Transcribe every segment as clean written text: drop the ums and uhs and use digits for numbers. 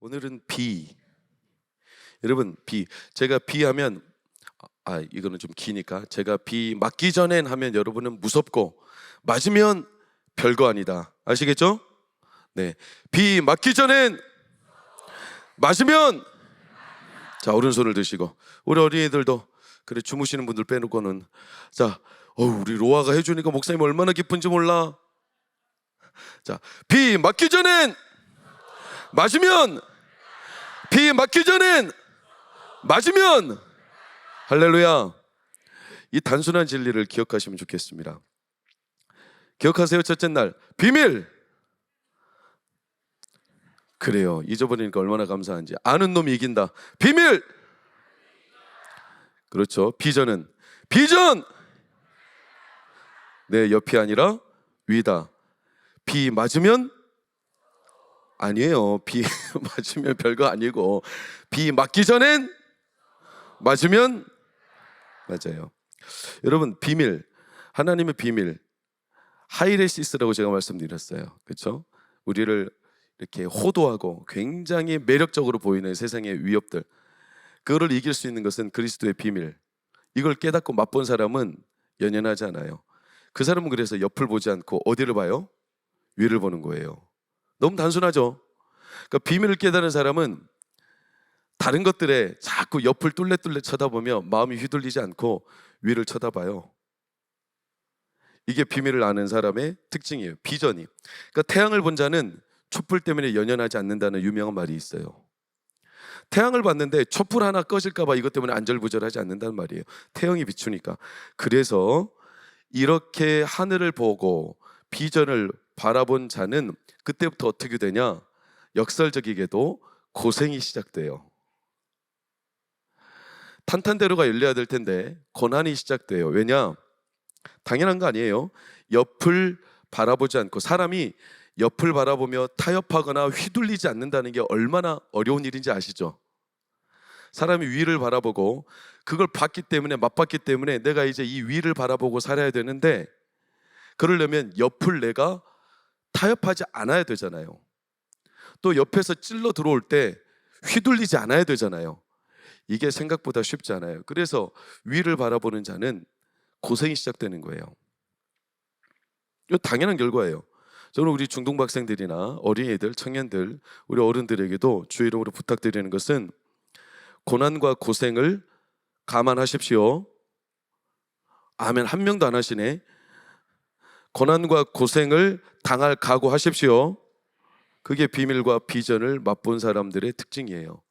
오늘은 비. 여러분, 비. 제가 비하면 이거는 좀 기니까 제가 비 맞기 전엔 하면 여러분은 무섭고 맞으면 별거 아니다. 아시겠죠? 네. 비 맞기 전엔 맞으면 자, 오른손을 드시고 우리 어린이들도 그래 주무시는 분들 빼놓고는 자, 우리 로아가 해주니까 목사님 얼마나 기쁜지 몰라. 자, 비 맞기 전엔 맞으면 비 맞기 전엔 맞으면 할렐루야. 이 단순한 진리를 기억하시면 좋겠습니다. 기억하세요. 첫째 날 비밀. 그래요. 잊어버리니까 얼마나 감사한지. 아는 놈이 이긴다. 비밀. 그렇죠. 비전은 비전. 내 옆이 아니라 위다. 비 맞으면 아니에요. 비 맞으면 별거 아니고 비 맞기 전엔 맞으면 맞아요. 여러분, 비밀, 하나님의 비밀, 하이레시스라고 제가 말씀드렸어요. 그렇죠? 우리를 이렇게 호도하고 굉장히 매력적으로 보이는 세상의 위협들, 그거를 이길 수 있는 것은 그리스도의 비밀. 이걸 깨닫고 맛본 사람은 연연하지 않아요. 그 사람은 그래서 옆을 보지 않고 어디를 봐요? 위를 보는 거예요. 너무 단순하죠? 그러니까 비밀을 깨달은 사람은 다른 것들에 자꾸 옆을 뚫레뚫레 쳐다보며 마음이 휘둘리지 않고 위를 쳐다봐요. 이게 비밀을 아는 사람의 특징이에요. 비전이. 그러니까 태양을 본 자는 촛불 때문에 연연하지 않는다는 유명한 말이 있어요. 태양을 봤는데 촛불 하나 꺼질까 봐 이것 때문에 안절부절하지 않는다는 말이에요. 태양이 비추니까. 그래서 이렇게 하늘을 보고 비전을 바라본 자는 그때부터 어떻게 되냐? 역설적이게도 고생이 시작돼요. 탄탄대로가 열려야 될 텐데 고난이 시작돼요. 왜냐? 당연한 거 아니에요. 옆을 바라보지 않고, 사람이 옆을 바라보며 타협하거나 휘둘리지 않는다는 게 얼마나 어려운 일인지 아시죠? 사람이 위를 바라보고 그걸 봤기 때문에, 맛봤기 때문에 내가 이제 이 위를 바라보고 살아야 되는데, 그러려면 옆을 내가 타협하지 않아야 되잖아요. 또 옆에서 찔러 들어올 때 휘둘리지 않아야 되잖아요. 이게 생각보다 쉽지 않아요. 그래서 위를 바라보는 자는 고생이 시작되는 거예요. 이거 당연한 결과예요. 저는 우리 중등학생들이나 어린이들, 청년들, 우리 어른들에게도 주의 이름으로 부탁드리는 것은 고난과 고생을 감안하십시오. 아멘. 한 명도 안 하시네. 고난과 고생을 당할 각오하십시오. 그게 비밀과 비전을 맛본 사람들의 특징이에요.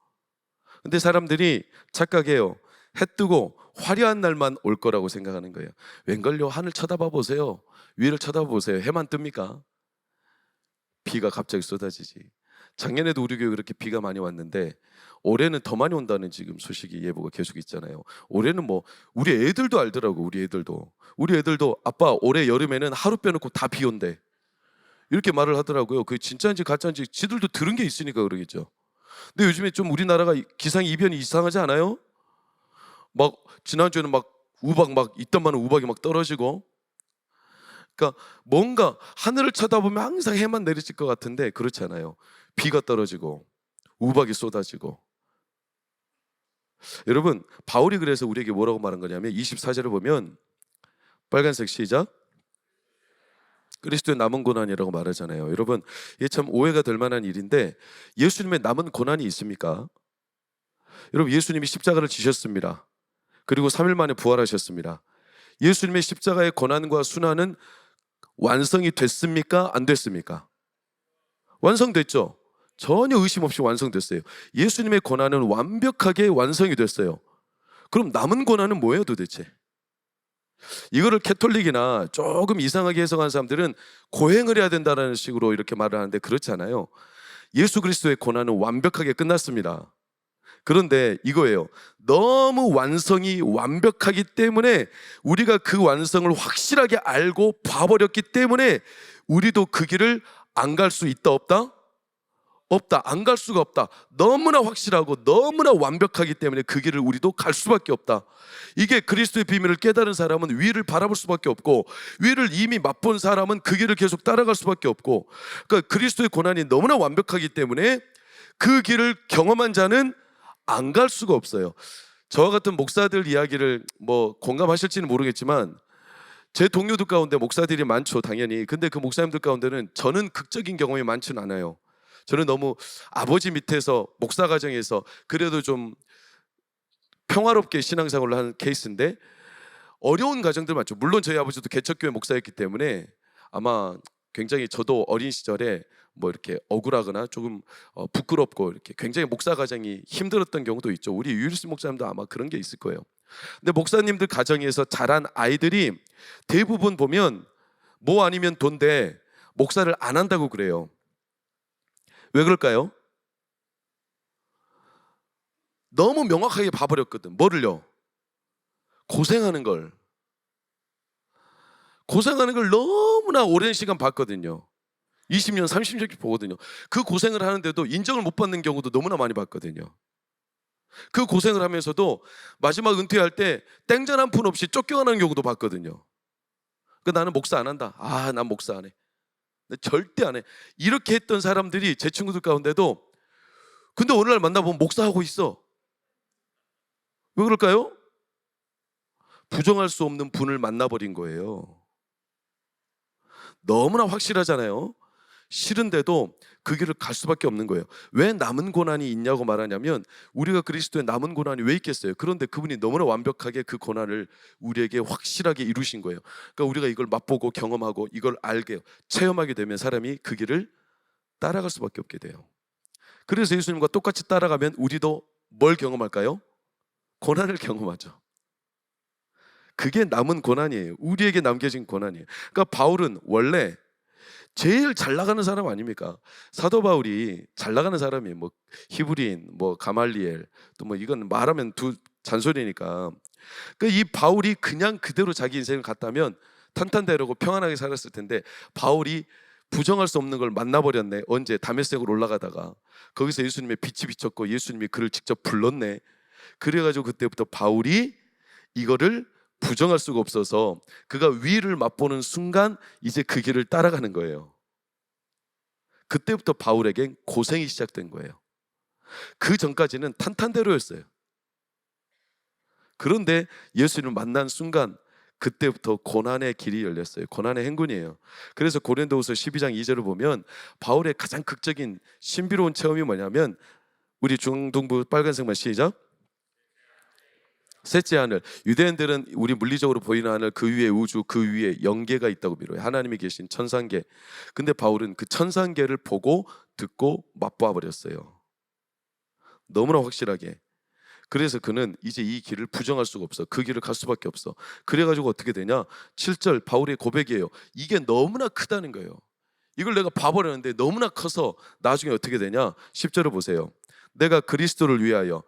근데 사람들이 착각해요. 해 뜨고 화려한 날만 올 거라고 생각하는 거예요. 웬걸요? 하늘 쳐다봐 보세요. 위를 쳐다봐 보세요. 해만 뜹니까? 비가 갑자기 쏟아지지. 작년에도 우리 교회 그렇게 비가 많이 왔는데 올해는 더 많이 온다는 지금 소식이, 예보가 계속 있잖아요. 올해는 우리 애들도 알더라고. 우리 애들도 아빠 올해 여름에는 하루 빼놓고 다 비 온대. 이렇게 말을 하더라고요. 그게 진짜인지 가짜인지 지들도 들은 게 있으니까 그러겠죠. 근데 요즘에 좀 우리나라가 기상 이변이 이상하지 않아요? 지난주에는 우박 있던 많은 우박이 떨어지고. 그러니까 뭔가 하늘을 쳐다보면 항상 해만 내리칠 것 같은데 그렇지 않아요. 비가 떨어지고 우박이 쏟아지고. 여러분, 바울이 그래서 우리에게 뭐라고 말한 거냐면 24절을 보면, 빨간색 시작, 그리스도의 남은 고난이라고 말하잖아요. 여러분, 이게 참 오해가 될 만한 일인데, 예수님의 남은 고난이 있습니까? 여러분, 예수님이 십자가를 지셨습니다. 그리고 3일 만에 부활하셨습니다. 예수님의 십자가의 고난과 순환은 완성이 됐습니까? 안 됐습니까? 완성됐죠. 전혀 의심 없이 완성됐어요. 예수님의 고난은 완벽하게 완성이 됐어요. 그럼 남은 고난은 뭐예요 도대체? 이거를 캐톨릭이나 조금 이상하게 해석한 사람들은 고행을 해야 된다는 식으로 이렇게 말을 하는데 그렇지 않아요. 예수 그리스도의 고난은 완벽하게 끝났습니다. 그런데 이거예요. 너무 완성이 완벽하기 때문에 우리가 그 완성을 확실하게 알고 봐버렸기 때문에 우리도 그 길을 안 갈 수 있다 없다? 없다. 안 갈 수가 없다. 너무나 확실하고 너무나 완벽하기 때문에 그 길을 우리도 갈 수밖에 없다. 이게 그리스도의 비밀을 깨달은 사람은 위를 바라볼 수밖에 없고, 위를 이미 맛본 사람은 그 길을 계속 따라갈 수밖에 없고, 그러니까 그리스도의 고난이 너무나 완벽하기 때문에 그 길을 경험한 자는 안 갈 수가 없어요. 저와 같은 목사들 이야기를 뭐 공감하실지는 모르겠지만 제 동료들 가운데 목사들이 많죠, 당연히. 근데 그 목사님들 가운데는 저는 극적인 경험이 많지는 않아요. 저는 너무 아버지 밑에서 목사 가정에서 그래도 좀 평화롭게 신앙생활을 하는 케이스인데 어려운 가정들 많죠. 물론 저희 아버지도 개척교회 목사였기 때문에 아마 굉장히 저도 어린 시절에 뭐 이렇게 억울하거나 조금 부끄럽고 이렇게 굉장히 목사 가정이 힘들었던 경우도 있죠. 우리 유일스 목사님도 아마 그런 게 있을 거예요. 근데 목사님들 가정에서 자란 아이들이 대부분 보면 뭐 아니면 돈데 목사를 안 한다고 그래요. 왜 그럴까요? 너무 명확하게 봐버렸거든. 뭐를요? 고생하는 걸 너무나 오랜 시간 봤거든요. 20년, 30년 보거든요. 그 고생을 하는데도 인정을 못 받는 경우도 너무나 많이 봤거든요. 그 고생을 하면서도 마지막 은퇴할 때 땡전 한 푼 없이 쫓겨가는 경우도 봤거든요. 나는 목사 안 한다. 난 목사 안 해. 절대 안 해. 이렇게 했던 사람들이 제 친구들 가운데도 근데 어느 날 만나보면 목사하고 있어. 왜 그럴까요? 부정할 수 없는 분을 만나버린 거예요. 너무나 확실하잖아요. 싫은데도 그 길을 갈 수밖에 없는 거예요. 왜 남은 고난이 있냐고 말하냐면 우리가 그리스도의 남은 고난이 왜 있겠어요? 그런데 그분이 너무나 완벽하게 그 고난을 우리에게 확실하게 이루신 거예요. 그러니까 우리가 이걸 맛보고 경험하고 이걸 알게 체험하게 되면 사람이 그 길을 따라갈 수밖에 없게 돼요. 그래서 예수님과 똑같이 따라가면 우리도 뭘 경험할까요? 고난을 경험하죠. 그게 남은 고난이에요. 우리에게 남겨진 고난이에요. 그러니까 바울은 원래 제일 잘 나가는 사람 아닙니까? 사도 바울이 잘 나가는 사람이 뭐 히브리인, 뭐 가말리엘, 또 뭐 이건 말하면 두 잔소리니까. 그러니까 이 바울이 그냥 그대로 자기 인생을 갔다면 탄탄대로고 평안하게 살았을 텐데 바울이 부정할 수 없는 걸 만나버렸네. 언제? 다메섹으로 올라가다가 거기서 예수님의 빛이 비쳤고 예수님이 그를 직접 불렀네. 그래가지고 그때부터 바울이 이거를 부정할 수가 없어서 그가 위를 맛보는 순간 이제 그 길을 따라가는 거예요. 그때부터 바울에겐 고생이 시작된 거예요. 그 전까지는 탄탄대로였어요. 그런데 예수님을 만난 순간 그때부터 고난의 길이 열렸어요. 고난의 행군이에요. 그래서 고린도후서 12장 2절을 보면 바울의 가장 극적인 신비로운 체험이 뭐냐면 우리 중등부 빨간색만 시작. 셋째 하늘. 유대인들은 우리 물리적으로 보이는 하늘 그 위에 우주 그 위에 영계가 있다고 믿어요. 하나님이 계신 천상계. 근데 바울은 그 천상계를 보고 듣고 맛보아 버렸어요. 너무나 확실하게. 그래서 그는 이제 이 길을 부정할 수가 없어. 그 길을 갈 수밖에 없어. 그래가지고 어떻게 되냐? 7절 바울의 고백이에요. 이게 너무나 크다는 거예요. 이걸 내가 봐버렸는데 너무나 커서 나중에 어떻게 되냐? 10절을 보세요. 내가 그리스도를 위하여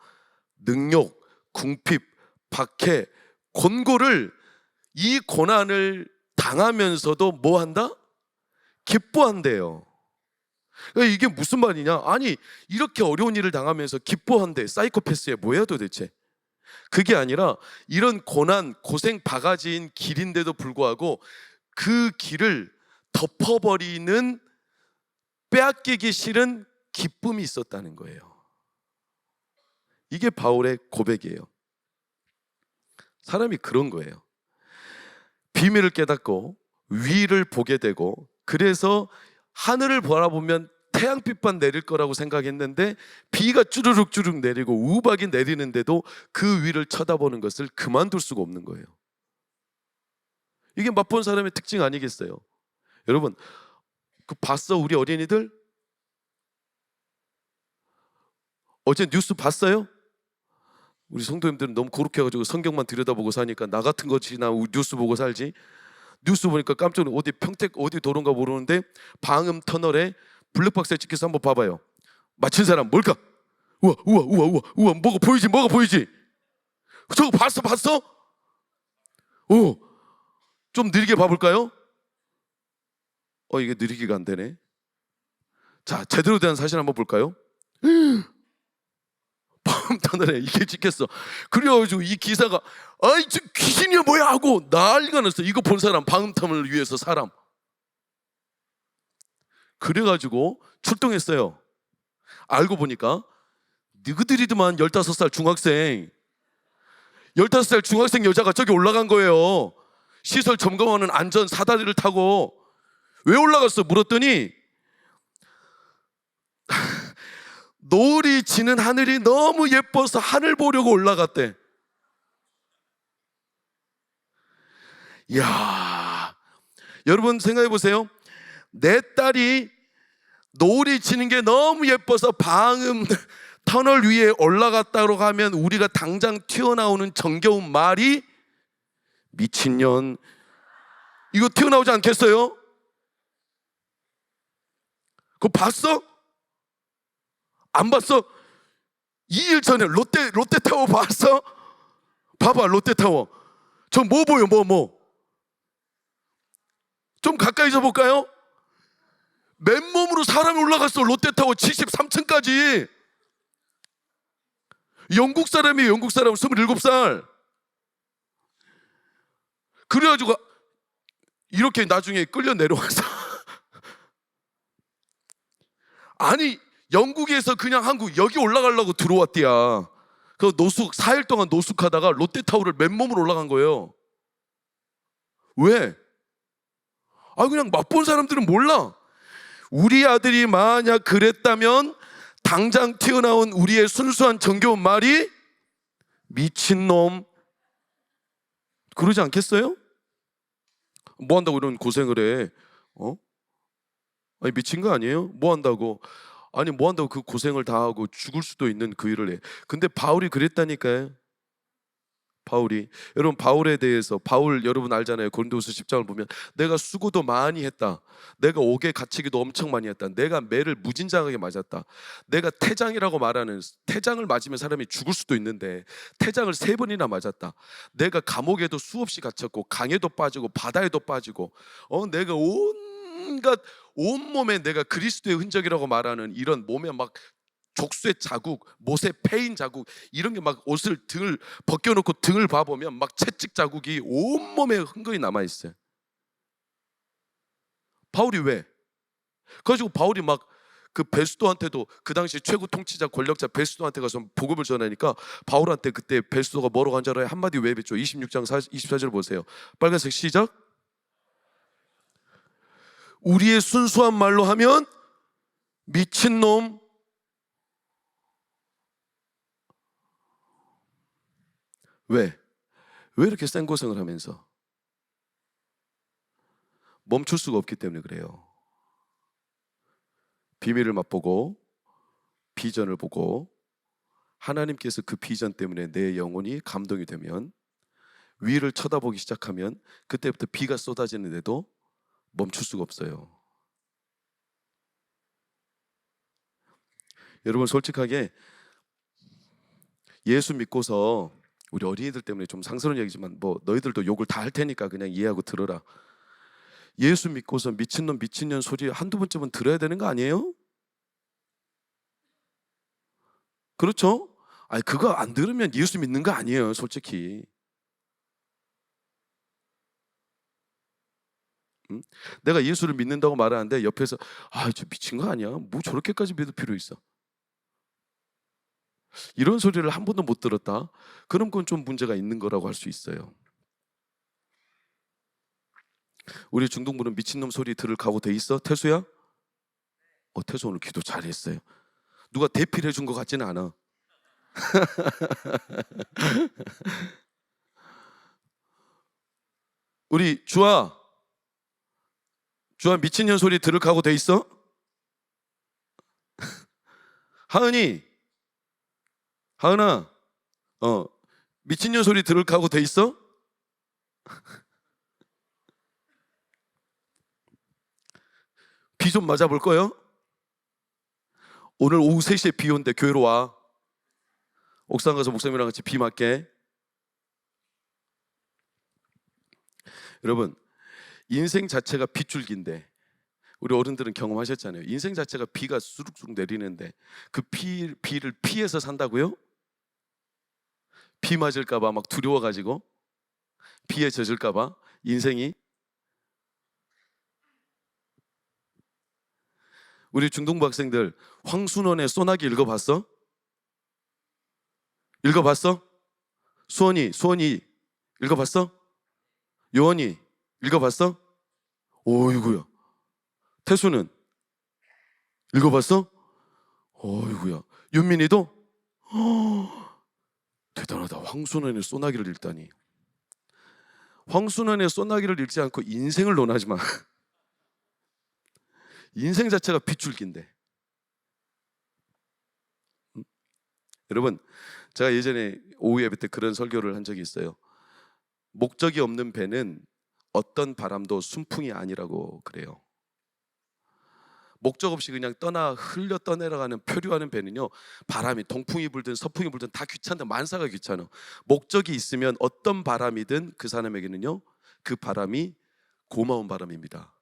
능욕, 궁핍, 박해, 곤고를 이 고난을 당하면서도 뭐 한다? 기뻐한대요. 그러니까 이게 무슨 말이냐? 아니 이렇게 어려운 일을 당하면서 기뻐한대. 사이코패스야 뭐야 도대체? 그게 아니라 이런 고난, 고생 바가지인 길인데도 불구하고 그 길을 덮어버리는 빼앗기기 싫은 기쁨이 있었다는 거예요. 이게 바울의 고백이에요. 사람이 그런 거예요. 비밀을 깨닫고 위를 보게 되고 그래서 하늘을 바라보면 태양빛만 내릴 거라고 생각했는데 비가 쭈르륵 내리고 우박이 내리는데도 그 위를 쳐다보는 것을 그만둘 수가 없는 거예요. 이게 맛본 사람의 특징 아니겠어요? 여러분 그 봤어? 우리 어린이들? 어제 뉴스 봤어요? 우리 성도님들은 너무 고룩해가지고 성경만 들여다보고 사니까 나 같은 것이나 뉴스 보고 살지. 뉴스 보니까 깜짝 놀라. 어디 평택 어디 도로인가 모르는데 방음 터널에 블랙박스에 찍혀서 한번 봐봐요. 맞힌 사람 뭘까? 우와 뭐가 보이지? 저거 봤어? 좀 느리게 봐볼까요? 이게 느리기가 안 되네. 자 제대로 된 사진 한번 볼까요? 방음터널에 이게 찍혔어. 그래가지고 이 기사가 아이 저 귀신이야 뭐야 하고 난리가 났어. 이거 본 사람 방음터널을 위해서 사람. 그래가지고 출동했어요. 알고 보니까 너희들이더만 15살 중학생 15살 중학생 여자가 저기 올라간 거예요. 시설 점검하는 안전 사다리를 타고. 왜 올라갔어? 물었더니 노을이 지는 하늘이 너무 예뻐서 하늘 보려고 올라갔대. 이야, 여러분 생각해 보세요. 내 딸이 노을이 지는 게 너무 예뻐서 방음 터널 위에 올라갔다고 하면 우리가 당장 튀어나오는 정겨운 말이 미친년, 이거 튀어나오지 않겠어요? 그거 봤어? 안 봤어? 2일 전에 롯데타워 봤어? 봐봐, 롯데타워. 저 뭐 보여? 뭐? 좀 가까이서 볼까요? 맨몸으로 사람이 올라갔어. 롯데타워 73층까지. 영국 사람이에요. 영국 사람 27살. 그래가지고 이렇게 나중에 끌려 내려와서 아니 영국에서 그냥 한국 여기 올라가려고 들어왔대야. 그 노숙 4일 동안 노숙하다가 롯데타워를 맨몸으로 올라간 거예요. 왜? 그냥 맛본 사람들은 몰라. 우리 아들이 만약 그랬다면 당장 튀어나온 우리의 순수한 정겨운 말이 미친놈, 그러지 않겠어요? 뭐 한다고 이런 고생을 해? 아니 미친 거 아니에요? 뭐 한다고? 아니 뭐 한다고 그 고생을 다 하고 죽을 수도 있는 그 일을 해. 근데 바울이 그랬다니까요. 바울이, 여러분 바울에 대해서, 바울 여러분 알잖아요. 고린도후서 10장을 보면 내가 수고도 많이 했다, 내가 옥에 갇히기도 엄청 많이 했다, 내가 매를 무진장하게 맞았다, 내가 태장이라고 말하는, 태장을 맞으면 사람이 죽을 수도 있는데 태장을 3번이나 맞았다, 내가 감옥에도 수없이 갇혔고 강에도 빠지고 바다에도 빠지고 내가 온갖 온몸에 내가 그리스도의 흔적이라고 말하는 이런 몸에 막 족쇄 자국, 못에 패인 자국, 이런 게 막 옷을 등을 벗겨놓고 등을 봐보면 막 채찍 자국이 온몸에 흥건히 남아있어요. 바울이 왜? 그래가지고 바울이 막 그 베스도한테도, 그 당시 최고 통치자 권력자 베스도한테 가서 복음을 전하니까 바울한테 그때 베스도가 뭐라고 한 줄 알아요? 한마디 외웠죠. 26장 24절 보세요. 빨간색 시작. 우리의 순수한 말로 하면 미친놈. 왜 이렇게 생고생을 하면서? 멈출 수가 없기 때문에 그래요. 비밀을 맛보고 비전을 보고 하나님께서 그 비전 때문에 내 영혼이 감동이 되면, 위를 쳐다보기 시작하면 그때부터 비가 쏟아지는데도 멈출 수가 없어요. 여러분 솔직하게 예수 믿고서, 우리 어린이들 때문에 좀 상스러운 얘기지만 뭐 너희들도 욕을 다 할 테니까 그냥 이해하고 들어라. 예수 믿고서 미친놈 미친년 소리 한두 번쯤은 들어야 되는 거 아니에요? 그렇죠? 아니 그거 안 들으면 예수 믿는 거 아니에요, 솔직히. 응? 내가 예수를 믿는다고 말하는데 옆에서 저 미친 거 아니야? 뭐 저렇게까지 믿을 필요 있어? 이런 소리를 한 번도 못 들었다? 그럼 그건 좀 문제가 있는 거라고 할 수 있어요. 우리 중동부는 미친놈 소리 들을 각오 돼 있어? 태수야? 태수 오늘 기도 잘했어요. 누가 대피를 해준 것 같지는 않아. 우리 주아 미친년 소리 들을 각오 돼 있어? 하은아 미친년 소리 들을 각오 돼 있어? 비 좀 맞아볼 거요? 오늘 오후 3시에 비 온대. 교회로 와. 옥상 가서 목사님이랑 같이 비 맞게. 여러분 인생 자체가 빗줄기인데, 우리 어른들은 경험하셨잖아요. 인생 자체가 비가 수룩수룩 내리는데 그 비를 피해서 산다고요? 비 맞을까 봐 막 두려워가지고, 비에 젖을까 봐. 인생이, 우리 중등부 학생들 황순원의 소나기 읽어봤어? 읽어봤어? 수원이 읽어봤어? 요원이 읽어봤어? 오이구야. 태수는 읽어봤어? 어이구야. 윤민이도? 대단하다. 황순원의 소나기를 읽다니. 황순원의 소나기를 읽지 않고 인생을 논하지 마. 인생 자체가 빗줄기인데. 여러분, 제가 예전에 오후 예배 때 그런 설교를 한 적이 있어요. 목적이 없는 배는 어떤 바람도 순풍이 아니라고 그래요. 목적 없이 그냥 흘려 떠내려가는 표류하는 배는요, 바람이 동풍이 불든 서풍이 불든 다 귀찮다. 만사가 귀찮아. 목적이 있으면 어떤 바람이든 그 사람에게는요, 그 바람이 고마운 바람입니다.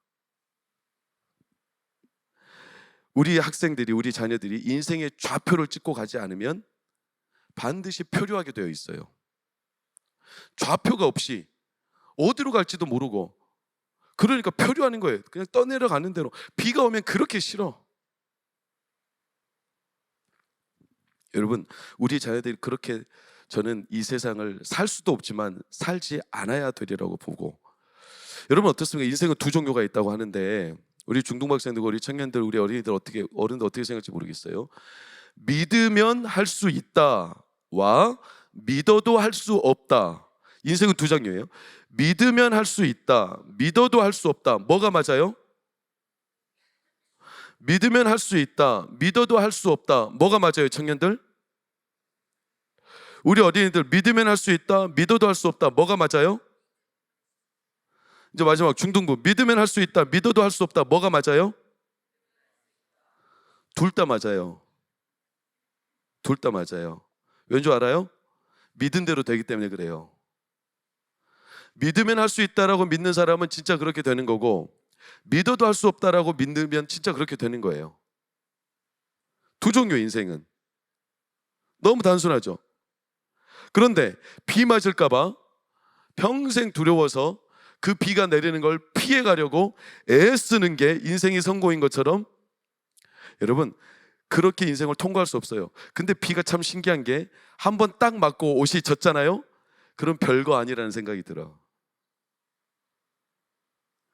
우리 학생들이, 우리 자녀들이 인생의 좌표를 찍고 가지 않으면 반드시 표류하게 되어 있어요. 좌표가 없이 어디로 갈지도 모르고, 그러니까 표류하는 거예요. 그냥 떠내려가는 대로. 비가 오면 그렇게 싫어. 여러분, 우리 자녀들이 그렇게, 저는 이 세상을 살 수도 없지만 살지 않아야 되리라고 보고. 여러분 어떻습니까? 인생은 두 종류가 있다고 하는데, 우리 중등학생들, 우리 청년들, 우리 어린이들 어른들 어떻게 생각할지 모르겠어요. 믿으면 할 수 있다와 믿어도 할 수 없다. 인생은 두 종류예요. 믿으면 할 수 있다, 믿어도 할 수 없다. 뭐가 맞아요? 믿으면 할 수 있다, 믿어도 할 수 없다. 뭐가 맞아요, 청년들? 우리 어린이들, 믿으면 할 수 있다, 믿어도 할 수 없다. 뭐가 맞아요? 이제 마지막 중등부, 믿으면 할 수 있다, 믿어도 할 수 없다. 뭐가 맞아요? 둘 다 맞아요. 둘 다 맞아요. 왠 줄 알아요? 믿은 대로 되기 때문에 그래요. 믿으면 할 수 있다라고 믿는 사람은 진짜 그렇게 되는 거고, 믿어도 할 수 없다라고 믿으면 진짜 그렇게 되는 거예요. 두 종류. 인생은 너무 단순하죠. 그런데 비 맞을까 봐 평생 두려워서 그 비가 내리는 걸 피해 가려고 애쓰는 게 인생이 성공인 것처럼, 여러분 그렇게 인생을 통과할 수 없어요. 근데 비가 참 신기한 게, 한번 딱 맞고 옷이 젖잖아요. 그럼 별거 아니라는 생각이 들어.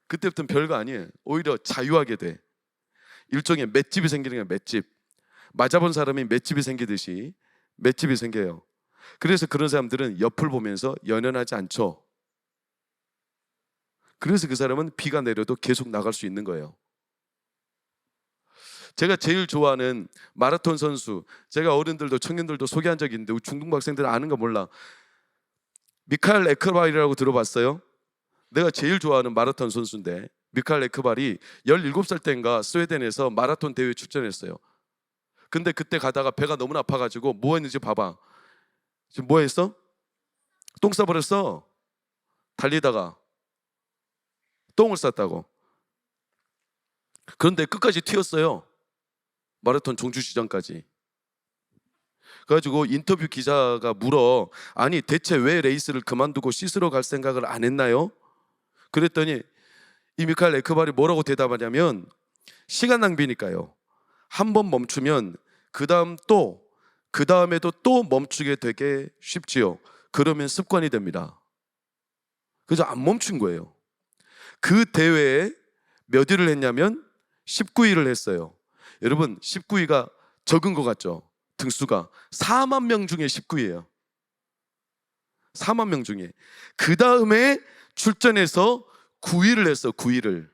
그때부터는 별거 아니에요. 오히려 자유하게 돼. 일종의 맷집이 생기는 거예요. 맷집. 맞아본 사람이 맷집이 생기듯이 맷집이 생겨요. 그래서 그런 사람들은 옆을 보면서 연연하지 않죠. 그래서 그 사람은 비가 내려도 계속 나갈 수 있는 거예요. 제가 제일 좋아하는 마라톤 선수, 제가 어른들도 청년들도 소개한 적이 있는데 우리 중등부 학생들은 아는가 몰라. 미카엘 에크바리라고 들어봤어요? 내가 제일 좋아하는 마라톤 선수인데, 미카엘 에크바리 17살 때인가 스웨덴에서 마라톤 대회에 출전했어요. 근데 그때 가다가 배가 너무 아파가지고 뭐 했는지 봐봐. 지금 뭐 했어? 똥 싸버렸어. 달리다가 똥을 쌌다고. 그런데 끝까지 튀었어요. 마라톤 종주 지점까지. 그래가지고 인터뷰 기자가 물어, 아니 대체 왜 레이스를 그만두고 씻으러 갈 생각을 안 했나요? 그랬더니 이 미카엘 에크바리 뭐라고 대답하냐면, 시간 낭비니까요. 한 번 멈추면 그 다음에도 또 멈추게 되게 쉽지요. 그러면 습관이 됩니다. 그래서 안 멈춘 거예요. 그 대회에 몇 위를 했냐면 19위를 했어요. 여러분 19위가 적은 것 같죠? 등수가 4만 명 중에 19위예요. 4만 명 중에. 그 다음에 출전해서 9위를 했어. 9위를.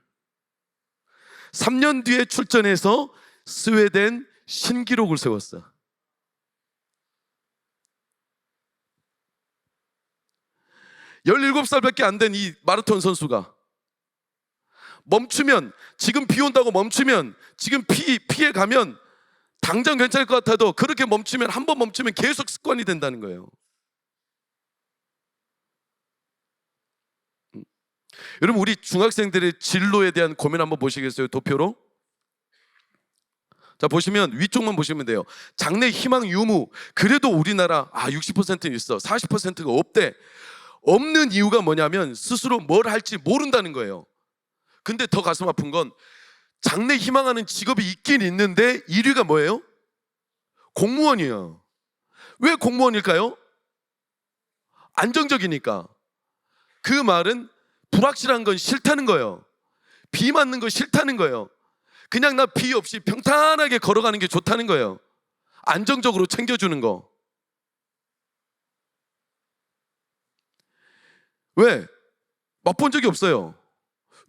3년 뒤에 출전해서 스웨덴 신기록을 세웠어. (17살밖에) 안 된 이 마라톤 선수가 멈추면, 지금 비 온다고 멈추면, 지금 피해 가면 당장 괜찮을 것 같아도, 그렇게 멈추면, 한 번 멈추면 계속 습관이 된다는 거예요. 여러분 우리 중학생들의 진로에 대한 고민 한번 보시겠어요? 도표로. 자, 보시면 위쪽만 보시면 돼요. 장래 희망 유무. 그래도 우리나라 60%는 있어, 40%가 없대. 없는 이유가 뭐냐면 스스로 뭘 할지 모른다는 거예요. 근데 더 가슴 아픈 건 장래 희망하는 직업이 있긴 있는데 1위가 뭐예요? 공무원이에요. 왜 공무원일까요? 안정적이니까. 그 말은 불확실한 건 싫다는 거예요. 비 맞는 거 싫다는 거예요. 그냥 나 비 없이 평탄하게 걸어가는 게 좋다는 거예요. 안정적으로 챙겨주는 거. 왜? 맛본 적이 없어요.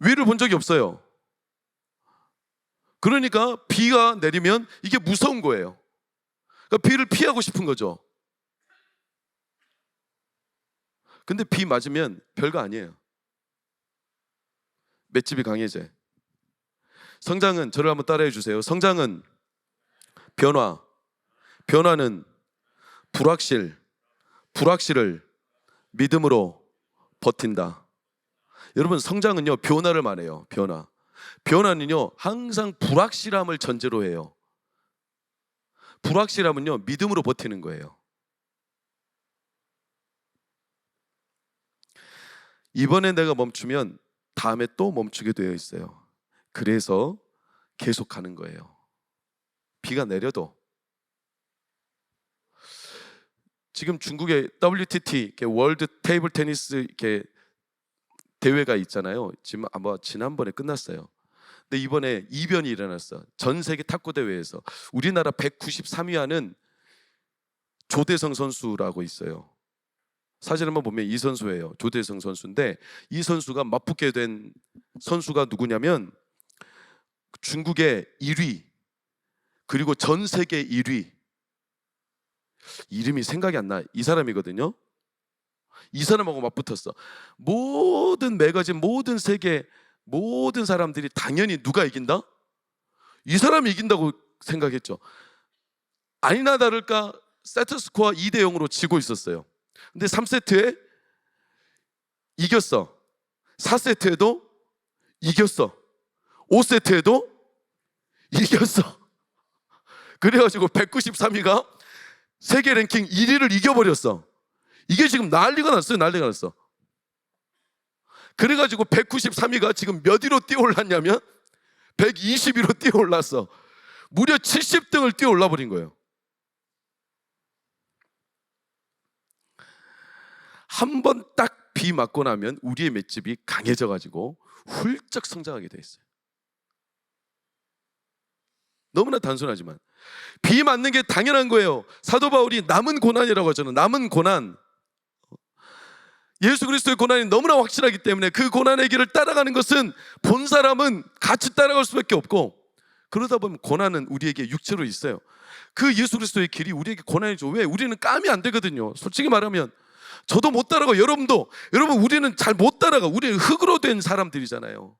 위를 본 적이 없어요. 그러니까 비가 내리면 이게 무서운 거예요. 그러니까 비를 피하고 싶은 거죠. 근데 비 맞으면 별거 아니에요. 맷집이 강해져. 성장은, 저를 한번 따라해 주세요. 성장은 변화, 변화는 불확실, 불확실을 믿음으로 버틴다. 여러분, 성장은요 변화를 말해요. 변화는요 항상 불확실함을 전제로 해요. 불확실함은요 믿음으로 버티는 거예요. 이번에 내가 멈추면 다음에 또 멈추게 되어 있어요. 그래서 계속 가는 거예요. 비가 내려도. 지금 중국의 WTT 월드 테이블 테니스 이렇게 대회가 있잖아요. 지금 아마 지난번에 끝났어요. 근데 이번에 이변이 일어났어. 전 세계 탁구 대회에서 우리나라 193위 하는 조대성 선수라고 있어요. 사진 한번 보면 이 선수예요. 조대성 선수인데 이 선수가 맞붙게 된 선수가 누구냐면 중국의 1위 그리고 전 세계 1위, 이름이 생각이 안 나. 이 사람이거든요. 이 사람하고 맞붙었어. 모든 매거진, 모든 세계 모든 사람들이 당연히 누가 이긴다? 이 사람이 이긴다고 생각했죠. 아니나 다를까 세트 스코어 2대 0으로 지고 있었어요. 근데 3세트에 이겼어. 4세트에도 이겼어. 5세트에도 이겼어. 그래가지고 193위가 세계 랭킹 1위를 이겨버렸어. 이게 지금 난리가 났어요. 난리가 났어. 그래가지고 193위가 지금 몇 위로 뛰어올랐냐면 120위로 뛰어올랐어. 무려 70등을 뛰어올라 버린 거예요. 한 번 딱 비 맞고 나면 우리의 맷집이 강해져가지고 훌쩍 성장하게 돼 있어요. 너무나 단순하지만 비 맞는 게 당연한 거예요. 사도 바울이 남은 고난이라고 하잖아요. 남은 고난. 예수 그리스도의 고난이 너무나 확실하기 때문에 그 고난의 길을 따라가는 것은 본 사람은 같이 따라갈 수밖에 없고, 그러다 보면 고난은 우리에게 육체로 있어요. 그 예수 그리스도의 길이 우리에게 고난이죠. 왜? 우리는 까면 안 되거든요. 솔직히 말하면 저도 못 따라가고 여러분도. 여러분, 우리는 잘 못 따라가. 우리는 흙으로 된 사람들이잖아요.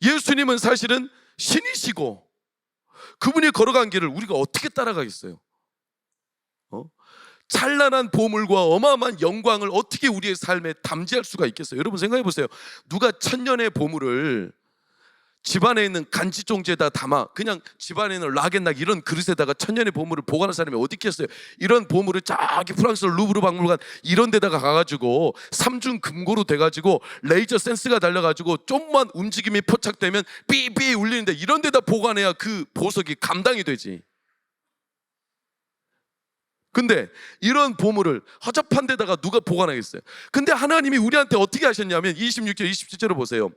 예수님은 사실은 신이시고 그분이 걸어간 길을 우리가 어떻게 따라가겠어요? 찬란한 보물과 어마어마한 영광을 어떻게 우리의 삶에 담지할 수가 있겠어요? 여러분 생각해 보세요. 누가 천년의 보물을 집안에 있는 간지종지에다 담아, 그냥 집안에 있는 락앤락 이런 그릇에다가 천년의 보물을 보관할 사람이 어디 있겠어요? 이런 보물을 저기 프랑스 루브르 박물관 이런 데다가 가가지고 삼중 금고로 돼가지고 레이저 센스가 달려가지고 좀만 움직임이 포착되면 삐삐 울리는데 이런 데다 보관해야 그 보석이 감당이 되지. 근데 이런 보물을 허접한 데다가 누가 보관하겠어요? 근데 하나님이 우리한테 어떻게 하셨냐면 26절 27절을 보세요.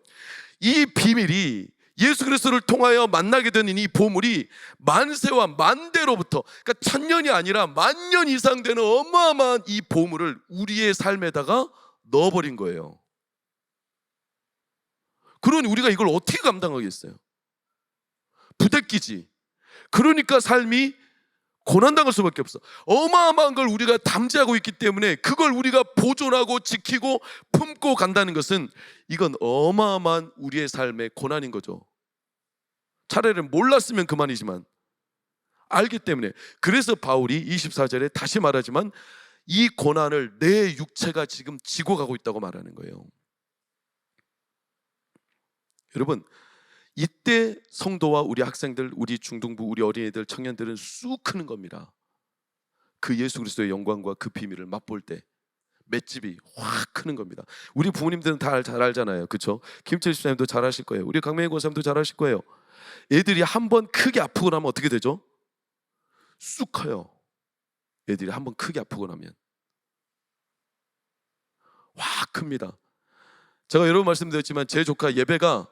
이 비밀이 예수 그리스도를 통하여 만나게 되는 이 보물이 만세와 만대로부터, 그러니까 1000년이 아니라 10,000년 이상 되는 어마어마한 이 보물을 우리의 삶에다가 넣어버린 거예요. 그러니 우리가 이걸 어떻게 감당하겠어요? 부대끼지. 그러니까 삶이 고난당할 수밖에 없어. 어마어마한 걸 우리가 담지하고 있기 때문에 그걸 우리가 보존하고 지키고 품고 간다는 것은 이건 어마어마한 우리의 삶의 고난인 거죠. 차라리 몰랐으면 그만이지만 알기 때문에. 그래서 바울이 24절에 다시 말하지만 이 고난을 내 육체가 지금 지고 가고 있다고 말하는 거예요. 여러분, 이때 성도와 우리 학생들, 우리 중등부, 우리 어린이들, 청년들은 쑥 크는 겁니다. 그 예수 그리스도의 영광과 그 비밀을 맛볼 때, 맷집이 확 크는 겁니다. 우리 부모님들은 다 잘 알잖아요, 그렇죠? 김철 집사님도 잘 아실 거예요. 우리 강명희 권사님도 잘 아실 거예요. 애들이 한번 크게 아프고 나면 어떻게 되죠? 쑥 커요. 애들이 한번 크게 아프고 나면 확 큽니다. 제가 여러 번 말씀드렸지만 제 조카 예배가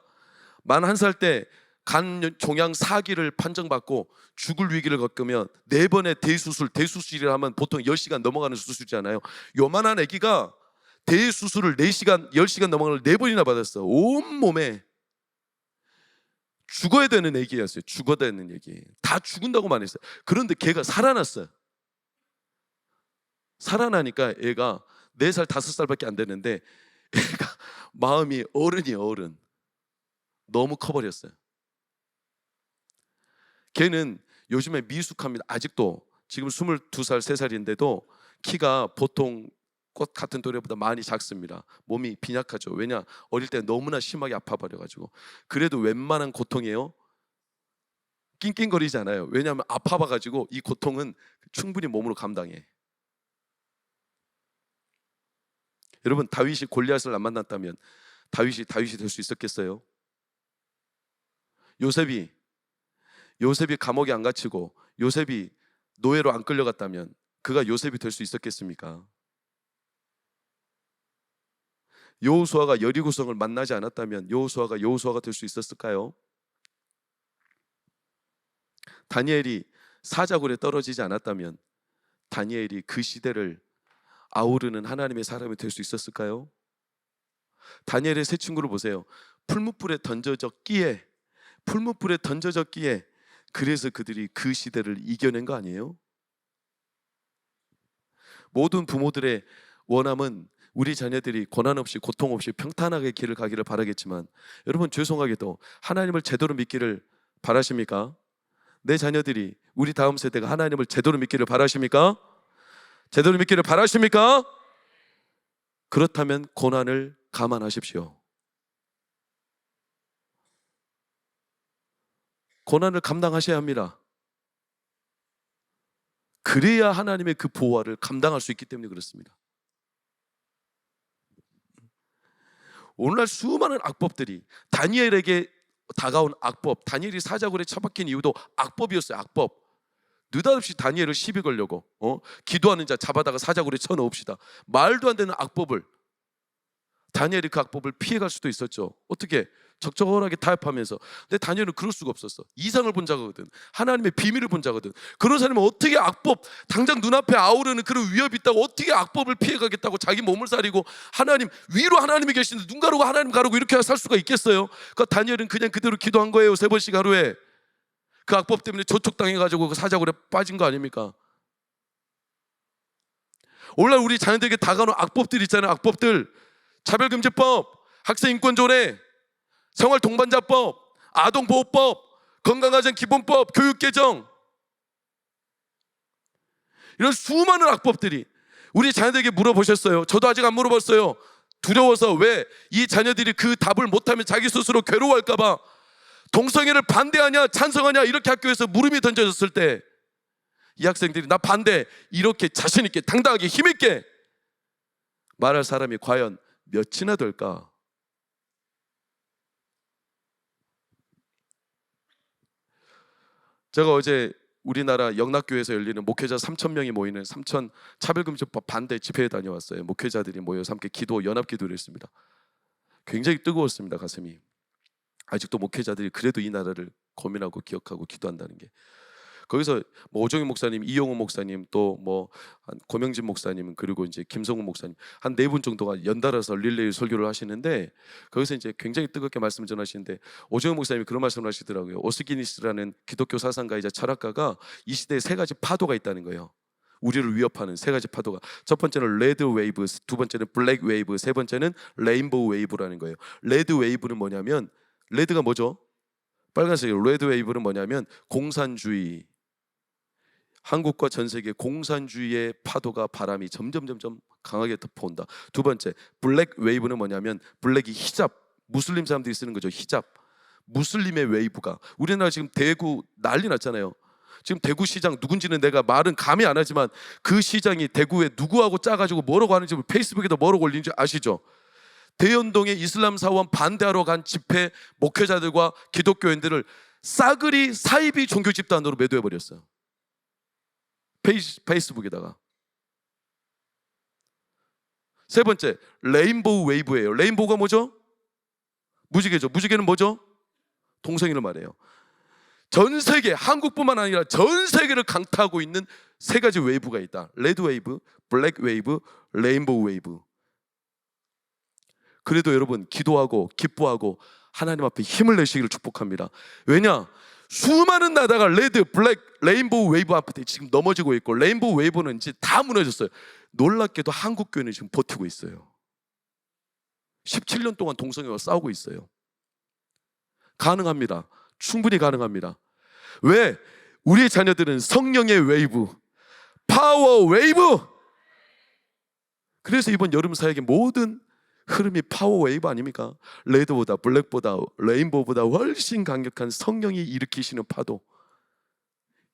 만 1살 때 간 종양 4기를 판정받고 죽을 위기를 겪으면 4번의 대수술이라 하면 보통 10시간 넘어가는 수술이잖아요. 요만한 아기가 대수술을 4시간, 10시간 넘어가는 걸 4번이나 받았어. 온몸에 죽어야 되는 아기였어요. 죽어야 되는 아기. 다 죽은다고만 했어요. 그런데 걔가 살아났어요. 살아나니까 애가 4살, 5살밖에 안 되는데 애가 마음이 어른이에요, 어른. 너무 커버렸어요. 걔는 요즘에 미숙합니다. 아직도 지금 22살, 3살인데도 키가 보통 꽃 같은 또래보다 많이 작습니다. 몸이 빈약하죠. 왜냐? 어릴 때 너무나 심하게 아파버려가지고. 그래도 웬만한 고통이에요. 낑낑거리지 않아요. 왜냐하면 아파봐가지고 이 고통은 충분히 몸으로 감당해. 여러분, 다윗이 골리앗을 안 만났다면 다윗이 될 수 있었겠어요? 요셉이 감옥에 안 갇히고 요셉이 노예로 안 끌려갔다면 그가 요셉이 될 수 있었겠습니까? 여호수아가 여리고성을 만나지 않았다면 여호수아가 될 수 있었을까요? 다니엘이 사자굴에 떨어지지 않았다면 다니엘이 그 시대를 아우르는 하나님의 사람이 될 수 있었을까요? 다니엘의 세 친구를 보세요. 풀무불에 던져졌기에 그래서 그들이 그 시대를 이겨낸 거 아니에요? 모든 부모들의 원함은 우리 자녀들이 고난 없이 고통 없이 평탄하게 길을 가기를 바라겠지만, 여러분 죄송하게도 하나님을 제대로 믿기를 바라십니까? 내 자녀들이, 우리 다음 세대가 하나님을 제대로 믿기를 바라십니까? 제대로 믿기를 바라십니까? 그렇다면 고난을 감안하십시오. 고난을 감당하셔야 합니다. 그래야 하나님의 그 보호를 감당할 수 있기 때문에 그렇습니다. 오늘날 수많은 악법들이, 다니엘에게 다가온 악법, 다니엘이 사자굴에 처박힌 이유도 악법이었어요. 악법. 느닷없이 다니엘을 시비 걸려고 기도하는 자 잡아다가 사자굴에 쳐넣읍시다. 말도 안 되는 악법을, 다니엘이 그 악법을 피해갈 수도 있었죠. 어떻게? 적절하게 타협하면서. 근데 다니엘은 그럴 수가 없었어. 이상을 본 자거든. 하나님의 비밀을 본 자거든. 그런 사람은 어떻게 악법, 당장 눈앞에 아우르는 그런 위협이 있다고 어떻게 악법을 피해가겠다고 자기 몸을 사리고, 하나님 위로 하나님이 계시는데 눈 가르고 하나님 가르고 이렇게 살 수가 있겠어요? 그러니까 다니엘은 그냥 그대로 기도한 거예요. 3번씩 하루에. 그 악법 때문에 조촉당해가지고 그 사자굴에 빠진 거 아닙니까? 오늘날 우리 자녀들에게 다가오는 악법들 있잖아요. 악법들. 차별금지법, 학생인권조례, 생활동반자법, 아동보호법, 건강가정기본법, 교육개정, 이런 수많은 악법들이 우리 자녀들에게 물어보셨어요? 저도 아직 안 물어봤어요. 두려워서. 왜? 이 자녀들이 그 답을 못하면 자기 스스로 괴로워할까 봐. 동성애를 반대하냐 찬성하냐 이렇게 학교에서 물음이 던져졌을 때 이 학생들이 나 반대, 이렇게 자신 있게 당당하게 힘 있게 말할 사람이 과연 몇이나 될까? 제가 어제 우리나라 영락교회에서 열리는 목회자 3,000명이 모이는 3,000 차별금지법 반대 집회에 다녀왔어요. 목회자들이 모여서 함께 기도, 연합기도를 했습니다. 굉장히 뜨거웠습니다. 가슴이. 아직도 목회자들이 그래도 이 나라를 고민하고 기억하고 기도한다는 게. 거기서 뭐 오정희 목사님, 이용호 목사님, 또 뭐 고명진 목사님, 그리고 이제 김성훈 목사님 한 4분 정도가 연달아서 릴레이 설교를 하시는데, 거기서 이제 굉장히 뜨겁게 말씀을 전하시는데 오정희 목사님이 그런 말씀을 하시더라고요. 오스기니스라는 기독교 사상가이자 철학가가 이 시대에 3가지 파도가 있다는 거예요. 우리를 위협하는 3가지 파도가. 첫 번째는 레드 웨이브, 두 번째는 블랙 웨이브, 세 번째는 레인보우 웨이브라는 거예요. 레드 웨이브는 뭐냐면, 레드가 뭐죠? 빨간색이에요. 레드 웨이브는 뭐냐면 공산주의, 한국과 전 세계 공산주의의 파도가, 바람이 점점 강하게 덮어온다. 두 번째, 블랙 웨이브는 뭐냐면, 블랙이 히잡, 무슬림 사람들이 쓰는 거죠. 히잡, 무슬림의 웨이브가. 우리나라 지금 대구 난리 났잖아요. 지금 대구시장 누군지는 내가 말은 감이 안 하지만 그 시장이 대구에 누구하고 짜가지고 뭐라고 하는지 페이스북에도 뭐라고 올리는지 아시죠? 대연동에 이슬람 사원 반대하러 간 집회 목회자들과 기독교인들을 싸그리 사이비 종교 집단으로 매도해버렸어요. 페이스북에다가. 세 번째, 레인보우 웨이브예요. 레인보우가 뭐죠? 무지개죠. 무지개는 뭐죠? 동성애를 말해요. 전 세계, 한국뿐만 아니라 전 세계를 강타하고 있는 세 가지 웨이브가 있다. 레드 웨이브, 블랙 웨이브, 레인보우 웨이브. 그래도 여러분 기도하고 기뻐하고 하나님 앞에 힘을 내시기를 축복합니다. 왜냐? 수많은 나라가 레드, 블랙, 레인보우 웨이브 앞에 지금 넘어지고 있고, 레인보우 웨이브는 이제 다 무너졌어요. 놀랍게도 한국 교회는 지금 버티고 있어요. 17년 동안 동성애와 싸우고 있어요. 가능합니다. 충분히 가능합니다. 왜? 우리의 자녀들은 성령의 웨이브, 파워 웨이브. 그래서 이번 여름 사역의 모든 흐름이 파워 웨이브 아닙니까? 레드보다 블랙보다 레인보우보다 훨씬 강력한 성령이 일으키시는 파도.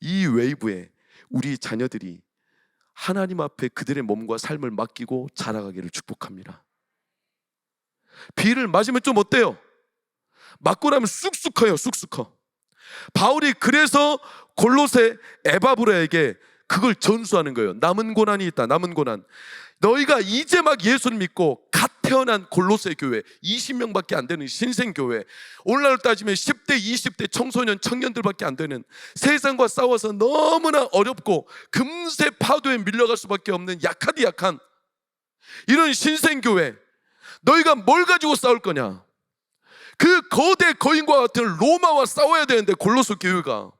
이 웨이브에 우리 자녀들이 하나님 앞에 그들의 몸과 삶을 맡기고 자라가기를 축복합니다. 비를 맞으면 좀 어때요? 맞고 나면 쑥쑥 커요. 쑥쑥 커. 바울이 그래서 골로새 에바브라에게 그걸 전수하는 거예요. 남은 고난이 있다. 남은 고난. 너희가 이제 막 예수를 믿고 갓 태어난 골로새 교회, 20명밖에 안 되는 신생교회, 오늘날 따지면 10대, 20대 청소년, 청년들밖에 안 되는, 세상과 싸워서 너무나 어렵고 금세 파도에 밀려갈 수밖에 없는 약하디 약한 이런 신생교회, 너희가 뭘 가지고 싸울 거냐? 그 거대 거인과 같은 로마와 싸워야 되는데 골로새 교회가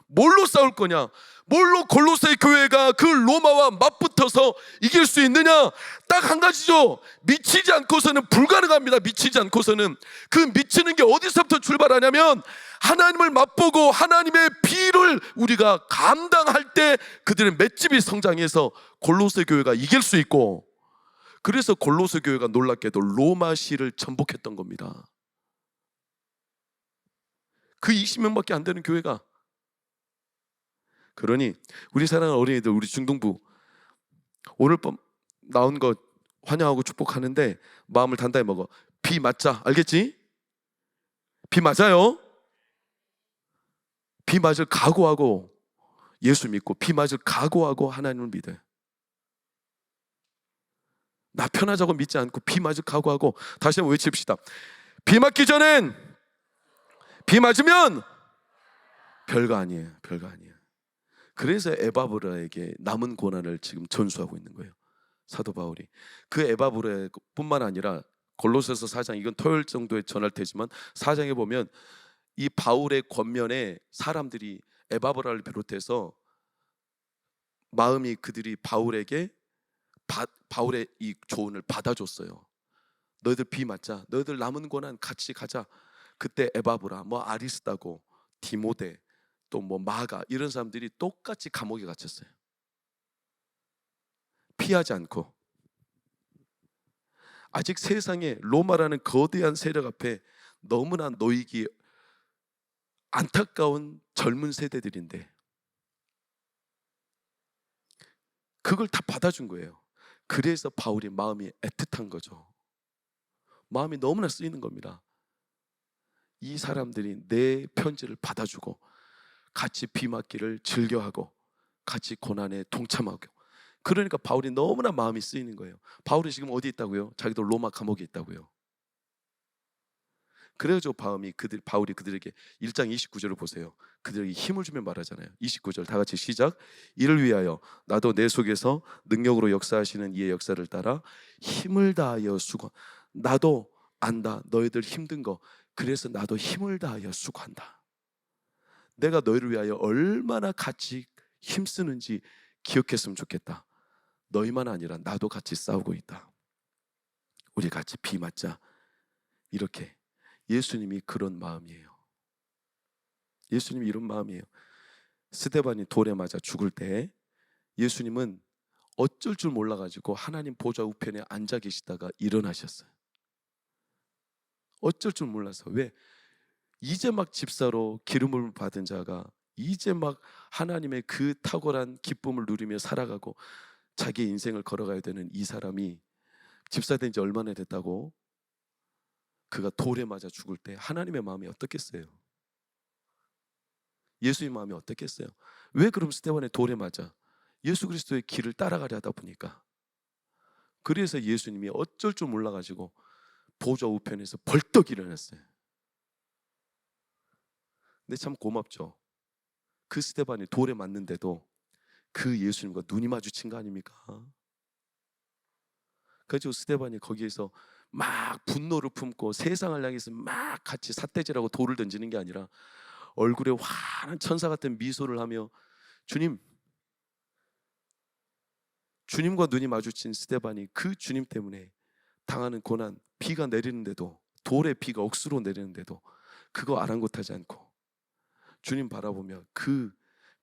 뭘로 싸울 거냐? 뭘로 골로새 교회가 그 로마와 맞붙어서 이길 수 있느냐? 딱 한 가지죠. 미치지 않고서는 불가능합니다. 미치지 않고서는. 그 미치는 게 어디서부터 출발하냐면 하나님을 맛보고 하나님의 비를 우리가 감당할 때 그들의 맷집이 성장해서 골로새 교회가 이길 수 있고, 그래서 골로새 교회가 놀랍게도 로마시를 전복했던 겁니다. 그 20명밖에 안 되는 교회가. 그러니 우리 사랑하는 어린이들, 우리 중등부 오늘 밤 나온 거 환영하고 축복하는데 마음을 단단히 먹어. 비 맞자. 알겠지? 비 맞아요. 비 맞을 각오하고 예수 믿고, 비 맞을 각오하고 하나님을 믿어요. 나 편하자고 믿지 않고 비 맞을 각오하고. 다시 한번 외칩시다. 비 맞기 전엔, 비 맞으면 별거 아니에요. 별거 아니에요. 그래서 에바브라에게 남은 고난을 지금 전수하고 있는 거예요. 사도 바울이. 그 에바브라뿐만 아니라 골로새서 4장, 이건 토요일 정도에 전할 테지만 4장에 보면 이 바울의 권면에 사람들이 에바브라를 비롯해서 마음이 그들이 바울에게 바울의 이 조언을 받아줬어요. 너희들 비 맞자. 너희들 남은 고난 같이 가자. 그때 에바브라, 뭐 아리스다고, 디모데, 또 뭐 마가, 이런 사람들이 똑같이 감옥에 갇혔어요. 피하지 않고. 아직 세상에 로마라는 거대한 세력 앞에 너무나 놓이기 안타까운 젊은 세대들인데 그걸 다 받아준 거예요. 그래서 바울이 마음이 애틋한 거죠. 마음이 너무나 쓰이는 겁니다. 이 사람들이 내 편지를 받아주고 같이 비 맞기를 즐겨하고 같이 고난에 동참하고. 그러니까 바울이 너무나 마음이 쓰이는 거예요. 바울이 지금 어디 있다고요? 자기도 로마 감옥에 있다고요. 그래가지고 바울이 그들에게 1장 29절을 보세요. 그들에게 힘을 주며 말하잖아요. 29절 다 같이 시작. 이를 위하여 나도 내 속에서 능력으로 역사하시는 이의 역사를 따라 힘을 다하여 수고. 나도 안다. 너희들 힘든 거. 그래서 나도 힘을 다하여 수고한다. 내가 너희를 위하여 얼마나 같이 힘쓰는지 기억했으면 좋겠다. 너희만 아니라 나도 같이 싸우고 있다. 우리 같이 비 맞자. 이렇게 예수님이 그런 마음이에요. 예수님이 이런 마음이에요. 스데반이 돌에 맞아 죽을 때 예수님은 어쩔 줄 몰라가지고 하나님 보좌 우편에 앉아 계시다가 일어나셨어요. 어쩔 줄 몰라서. 왜? 이제 막 집사로 기름을 받은 자가 이제 막 하나님의 그 탁월한 기쁨을 누리며 살아가고 자기 인생을 걸어가야 되는 이 사람이 집사 된 지 얼마나 됐다고? 그가 돌에 맞아 죽을 때 하나님의 마음이 어떻겠어요? 예수의 마음이 어떻겠어요? 왜 그럼 스데반의 돌에 맞아? 예수 그리스도의 길을 따라가려 하다 보니까. 그래서 예수님이 어쩔 줄 몰라가지고 보좌 우편에서 벌떡 일어났어요. 근데 참 고맙죠. 그 스데반이 돌에 맞는데도 그 예수님과 눈이 마주친 거 아닙니까? 그래서 스데반이 거기에서 막 분노를 품고 세상을 향해서 막 같이 삿대질하고 돌을 던지는 게 아니라 얼굴에 환한 천사 같은 미소를 하며 주님, 주님과 눈이 마주친 스데반이 그 주님 때문에 당하는 고난, 비가 내리는데도, 돌의 비가 억수로 내리는데도 그거 아랑곳하지 않고 주님 바라보며 그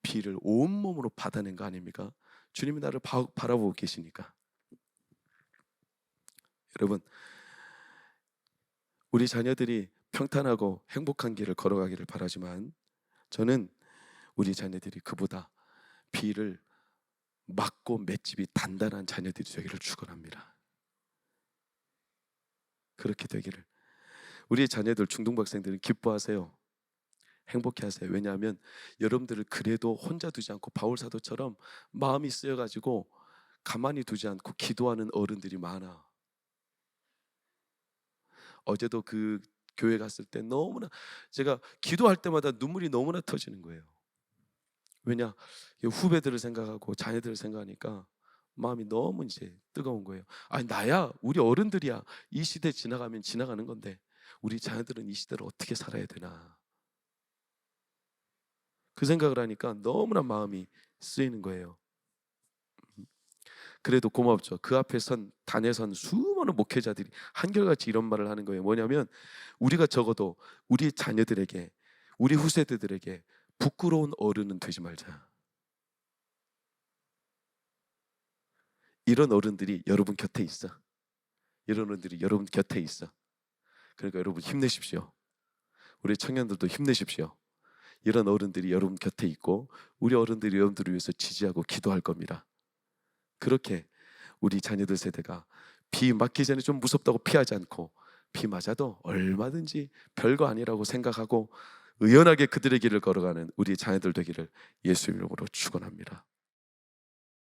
비를 온몸으로 받아낸 거 아닙니까? 주님이 나를 바라보고 계시니까. 여러분, 우리 자녀들이 평탄하고 행복한 길을 걸어가기를 바라지만 저는 우리 자녀들이 그보다 비를 막고 맷집이 단단한 자녀들이 되기를 축원합니다. 그렇게 되기를. 우리 자녀들 중등학생들은 기뻐하세요. 행복해하세요. 왜냐하면 여러분들을 그래도 혼자 두지 않고 바울 사도처럼 마음이 쓰여가지고 가만히 두지 않고 기도하는 어른들이 많아. 어제도 그 교회 갔을 때 너무나 제가 기도할 때마다 눈물이 너무나 터지는 거예요. 왜냐? 후배들을 생각하고 자녀들을 생각하니까 마음이 너무 이제 뜨거운 거예요. 아니 나야 우리 어른들이야 이 시대 지나가면 지나가는 건데 우리 자녀들은 이 시대를 어떻게 살아야 되나 그 생각을 하니까 너무나 마음이 쓰이는 거예요. 그래도 고맙죠. 그 앞에 선 단에 선 수많은 목회자들이 한결같이 이런 말을 하는 거예요. 뭐냐면 우리가 적어도 우리 자녀들에게 우리 후세대들에게 부끄러운 어른은 되지 말자. 이런 어른들이 여러분 곁에 있어. 이런 어른들이 여러분 곁에 있어. 그러니까 여러분 힘내십시오. 우리 청년들도 힘내십시오. 이런 어른들이 여러분 곁에 있고 우리 어른들이 여러분들을 위해서 지지하고 기도할 겁니다. 그렇게 우리 자녀들 세대가 비 맞기 전에 좀 무섭다고 피하지 않고 비 맞아도 얼마든지 별거 아니라고 생각하고 의연하게 그들의 길을 걸어가는 우리 자녀들 되기를 예수 이름으로 축원합니다.